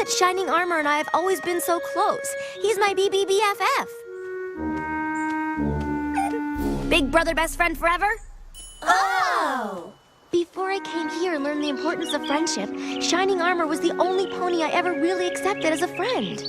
but Shining Armor and I have always been so close. He's my B.B.B.F.F. Big brother, best friend forever? Oh! Before I came here and learned the importance of friendship, Shining Armor was the only pony I ever really accepted as a friend.